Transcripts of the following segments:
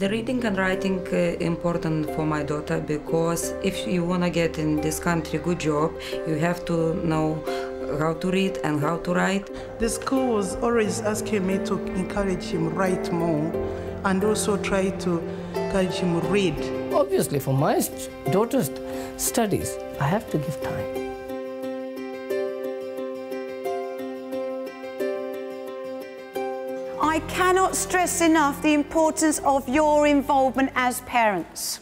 The reading and writing important for my daughter, because if you want to get in this country good job, you have to know how to read and how to write. The school was always asking me to encourage him write more and also try to encourage him read. Obviously, for my daughter's studies, I have to give time. I cannot stress enough the importance of your involvement as parents.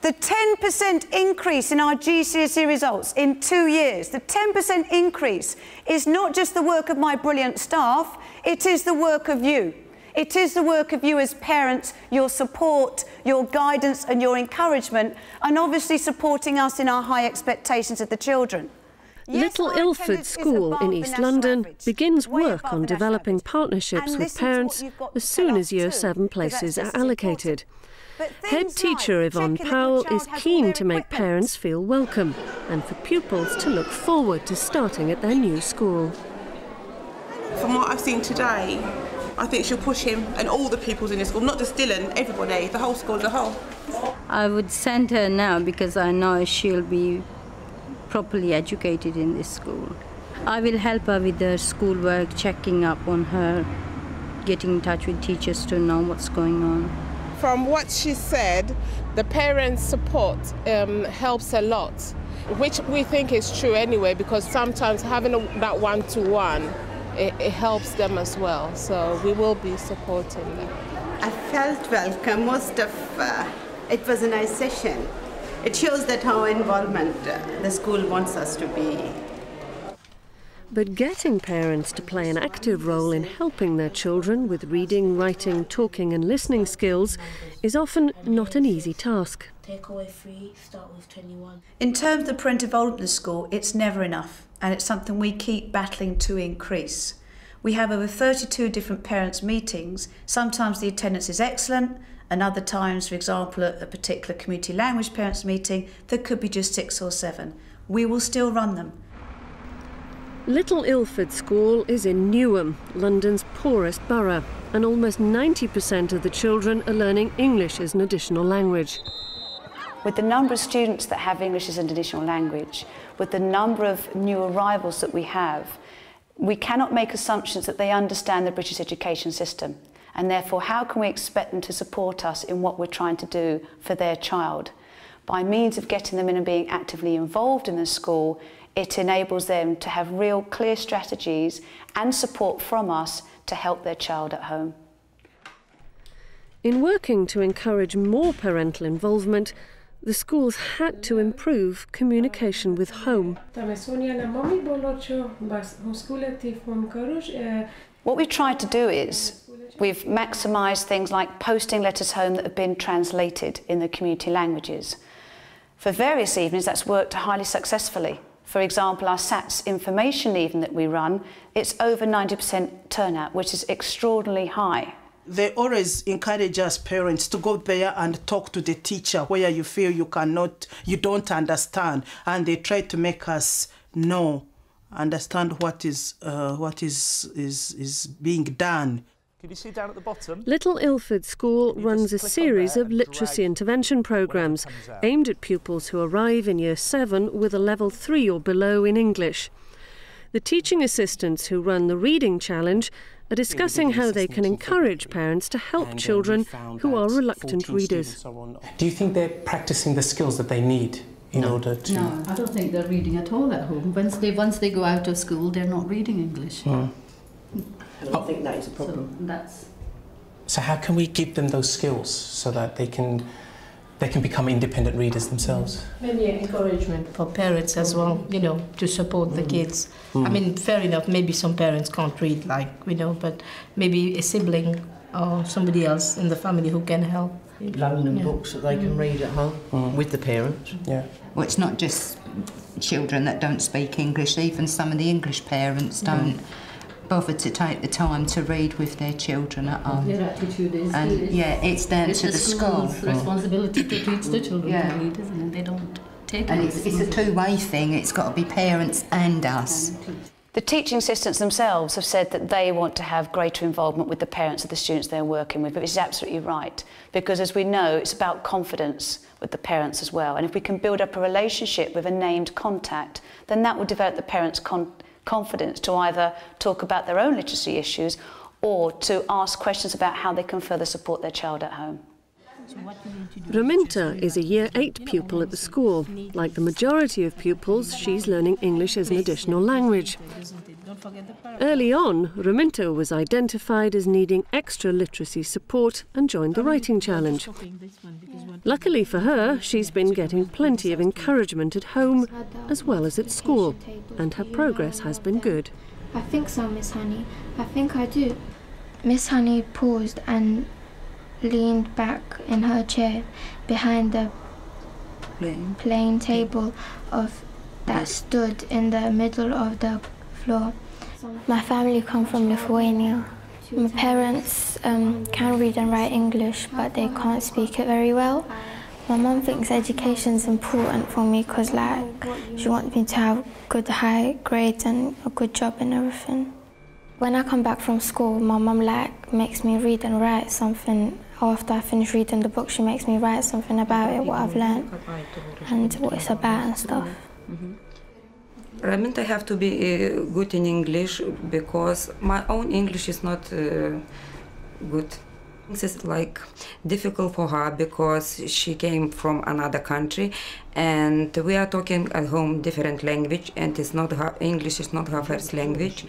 The 10% increase in our GCSE results in 2 years, the 10% increase is not just the work of my brilliant staff, it is the work of you. It is the work of you as parents, your support, your guidance and your encouragement, and obviously supporting us in our high expectations of the children. Little Ilford School in East London begins work on developing partnerships with parents as soon as Year 7 places are allocated. Head teacher Yvonne Powell is keen to make parents feel welcome and for pupils to look forward to starting at their new school. From what I've seen today, I think she'll push him and all the pupils in the school, not just Dylan, everybody, the whole school as a whole. I would send her now because I know she'll be properly educated in this school. I will help her with her schoolwork, checking up on her, getting in touch with teachers to know what's going on. From what she said, the parents' support helps a lot, which we think is true anyway, because sometimes having that one-to-one, it helps them as well. So we will be supporting them. I felt welcome. It was a nice session. It shows that how involvement the school wants us to be. But getting parents to play an active role in helping their children with reading, writing, talking and listening skills is often not an easy task. Take away 3, start with 21. In terms of the parent involvement in the school, it's never enough, and it's something we keep battling to increase. We have over 32 different parents' meetings. Sometimes the attendance is excellent, and other times, for example, at a particular community language parents' meeting, there could be just 6 or 7. We will still run them. Little Ilford School is in Newham, London's poorest borough, and almost 90% of the children are learning English as an additional language. With the number of students that have English as an additional language, with the number of new arrivals that we have, we cannot make assumptions that they understand the British education system. And therefore, how can we expect them to support us in what we're trying to do for their child? By means of getting them in and being actively involved in the school, it enables them to have real clear strategies and support from us to help their child at home. In working to encourage more parental involvement, the schools had to improve communication with home. What we've tried to do is we've maximised things like posting letters home that have been translated in the community languages. For various evenings, that's worked highly successfully. For example, our SATS information evening that we run, it's over 90% turnout, which is extraordinarily high. They always encourage us parents to go there and talk to the teacher where you feel you don't understand, and they try to make us understand what is being done. Can you see down at the bottom? Little Ilford School runs a series of literacy intervention programmes aimed at pupils who arrive in Year 7 with a level 3 or below in English. The teaching assistants who run the reading challenge are discussing how they can encourage parents to help children who are reluctant readers. Do you think they're practising the skills that they need in order to... No, I don't think they're reading at all at home. Once they go out of school, they're not reading English. I don't think that is a problem. So how can we give them those skills so that they can become independent readers themselves? Maybe encouragement for parents as well, to support the kids. I mean, fair enough, maybe some parents can't read, but maybe a sibling or somebody else in the family who can help. Loan them books that they can read at home with the parents. Yeah. Well, it's not just children that don't speak English, even some of the English parents don't bother to take the time to read with their children at home. Their attitude is... it's down to the school. It's responsibility to teach the children to read, isn't it? They don't take it. And it's a two-way thing. It's got to be parents and us. The teaching assistants themselves have said that they want to have greater involvement with the parents of the students they're working with, but it's absolutely right, because as we know, it's about confidence with the parents as well. And if we can build up a relationship with a named contact, then that will develop the parents' confidence to either talk about their own literacy issues or to ask questions about how they can further support their child at home. Raminta is a Year 8 pupil at the school. Like the majority of pupils, she's learning English as an additional language. Early on, Raminta was identified as needing extra literacy support and joined the writing challenge. Luckily for her, she's been getting plenty of encouragement at home as well as at school, and her progress has been good. I think so, Miss Honey. I think I do. Miss Honey paused and leaned back in her chair behind the plain table that stood in the middle of the floor. My family come from Lithuania. My parents can read and write English, but they can't speak it very well. My mum thinks education's important for me because she wants me to have good high grades and a good job and everything. When I come back from school, my mum makes me read and write something. After I finish reading the book, she makes me write something about it, what I've learned and what it's about and stuff. Raminta have to be good in English because my own English is not good. It's difficult for her because she came from another country and we are talking at home different language and English is not her first language.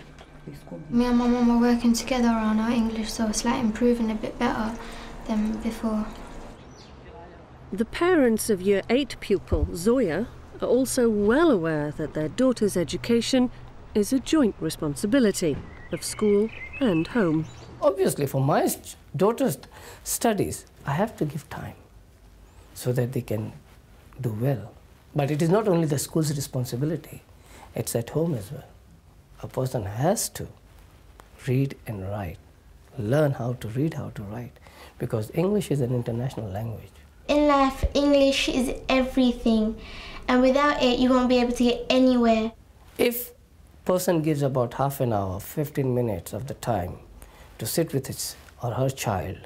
Me and my mum are working together on our English, so it's improving a bit better than before. The parents of Year 8 pupil Zoya are also well aware that their daughter's education is a joint responsibility of school and home. Obviously, for my daughter's studies, I have to give time so that they can do well. But it is not only the school's responsibility, it's at home as well. A person has to read and write, learn how to read, how to write, because English is an international language. In life, English is everything, and without it, you won't be able to get anywhere. If a person gives about half an hour, 15 minutes of the time to sit with his or her child,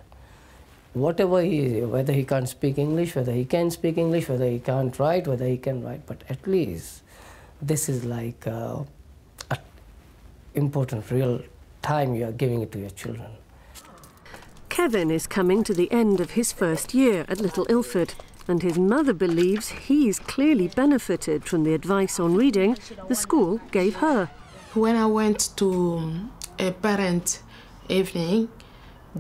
whatever whether he can't speak English, whether he can speak English, whether he can't write, whether he can write, but at least this is like an important, real time you are giving it to your children. Kevin is coming to the end of his first year at Little Ilford, and his mother believes he's clearly benefited from the advice on reading the school gave her. When I went to a parent evening,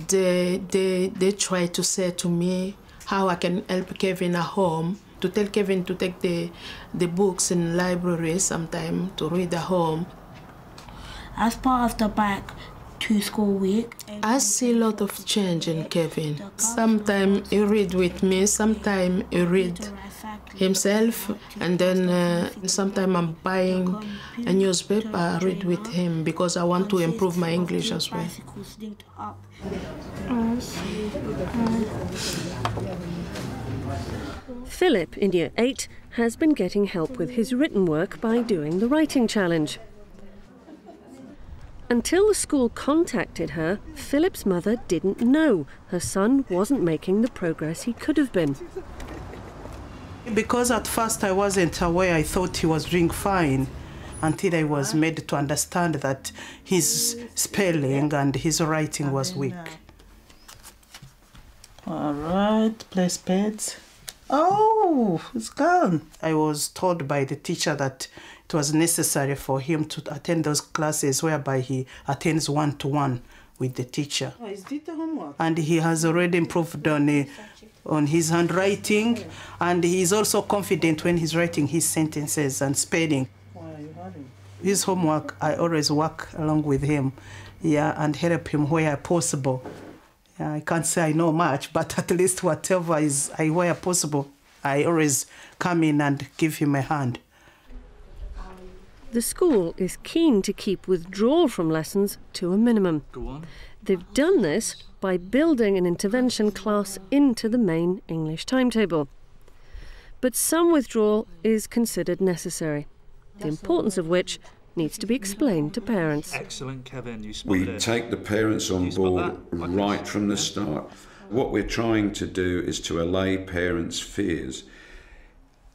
they tried to say to me how I can help Kevin at home, to tell Kevin to take the books in library sometime to read at home. As part of the back to school week, I see a lot of change in Kevin. Sometimes he read with me, sometimes he read himself, and then sometimes I'm buying a newspaper, I read with him because I want to improve my English as well. Philip, in Year 8, has been getting help with his written work by doing the writing challenge. Until the school contacted her, Philip's mother didn't know her son wasn't making the progress he could have been. Because at first I wasn't aware, I thought he was doing fine until I was made to understand that his spelling and his writing was weak. All right, place pads. Oh, it's gone. I was told by the teacher that it was necessary for him to attend those classes whereby he attends one-to-one with the teacher. Oh, is this the homework? And he has already improved on his handwriting, and he is also confident when he's writing his sentences and spelling. Why are you having? His homework, I always work along with him, and help him where possible. I can't say I know much, but at least whatever is where possible, I always come in and give him a hand. The school is keen to keep withdrawal from lessons to a minimum. Go on. They've done this by building an intervention class into the main English timetable. But some withdrawal is considered necessary, the importance of which needs to be explained to parents. Excellent, Kevin. You spotted it. We take the parents on board right from the start. What we're trying to do is to allay parents' fears.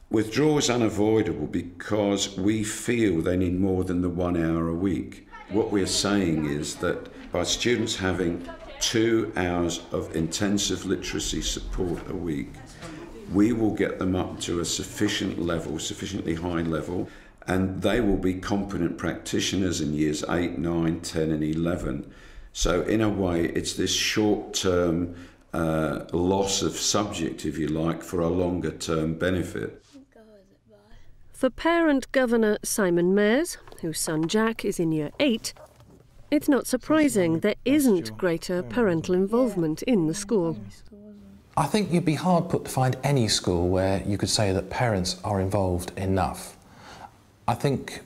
Withdrawal is unavoidable because we feel they need more than the 1 hour a week. What we're saying is that by students having 2 hours of intensive literacy support a week, we will get them up to a sufficient level, sufficiently high level, and they will be competent practitioners in years 8, 9, 10 and 11. So in a way, it's this short-term loss of subject, if you like, for a longer-term benefit. For parent governor Simon Mayers, whose son Jack is in year 8, it's not surprising there isn't greater parental involvement in the school. I think you'd be hard put to find any school where you could say that parents are involved enough. I think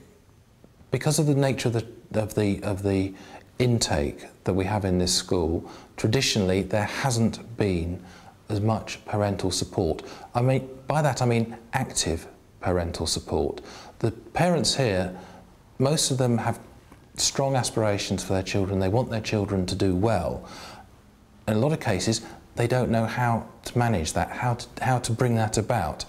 because of the nature of the intake that we have in this school, traditionally there hasn't been as much parental support. I mean, by that I mean active parental support. The parents here, most of them have strong aspirations for their children. They want their children to do well. In a lot of cases, they don't know how to manage that, how to bring that about.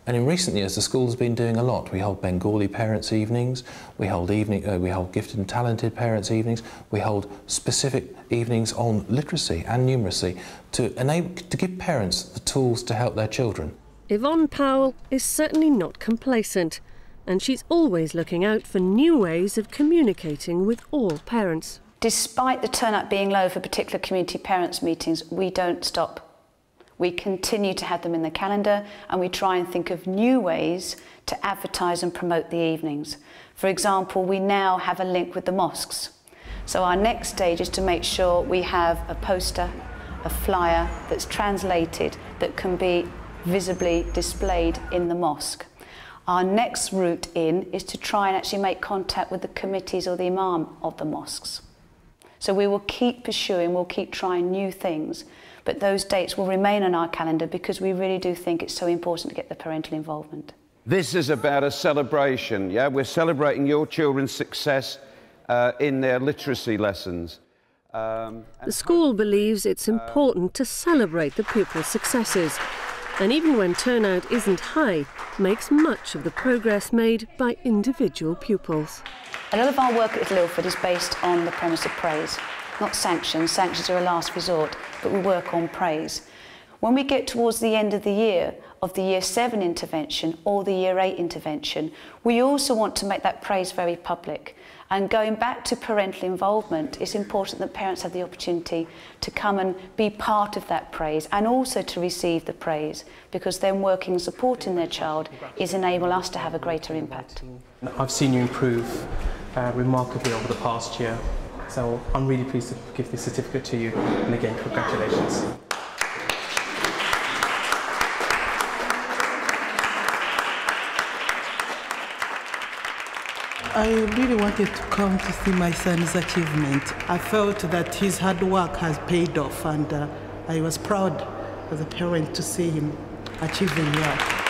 And in recent years, the school has been doing a lot. We hold Bengali parents' evenings, we hold gifted and talented parents' evenings, we hold specific evenings on literacy and numeracy to give parents the tools to help their children. Yvonne Powell is certainly not complacent, and she's always looking out for new ways of communicating with all parents. Despite the turnout being low for particular community parents' meetings, we don't stop. We continue to have them in the calendar, and we try and think of new ways to advertise and promote the evenings. For example, we now have a link with the mosques. So our next stage is to make sure we have a poster, a flyer that's translated that can be visibly displayed in the mosque. Our next route in is to try and actually make contact with the committees or the imam of the mosques. So we will keep pursuing, we'll keep trying new things, but those dates will remain on our calendar because we really do think it's so important to get the parental involvement. This is about a celebration, yeah? We're celebrating your children's success in their literacy lessons. The school believes it's important to celebrate the pupils' successes, and even when turnout isn't high, makes much of the progress made by individual pupils. A lot of our work at Little Ilford is based on the premise of praise, not sanctions. Sanctions are a last resort, but we work on praise. When we get towards the end of the Year 7 intervention or the Year 8 intervention, we also want to make that praise very public. And going back to parental involvement, it's important that parents have the opportunity to come and be part of that praise and also to receive the praise, because then working and supporting their child is enable us to have a greater impact. I've seen you improve remarkably over the past year, so I'm really pleased to give this certificate to you, and again, congratulations. I really wanted to come to see my son's achievement. I felt that his hard work has paid off, and I was proud as a parent to see him achieving well.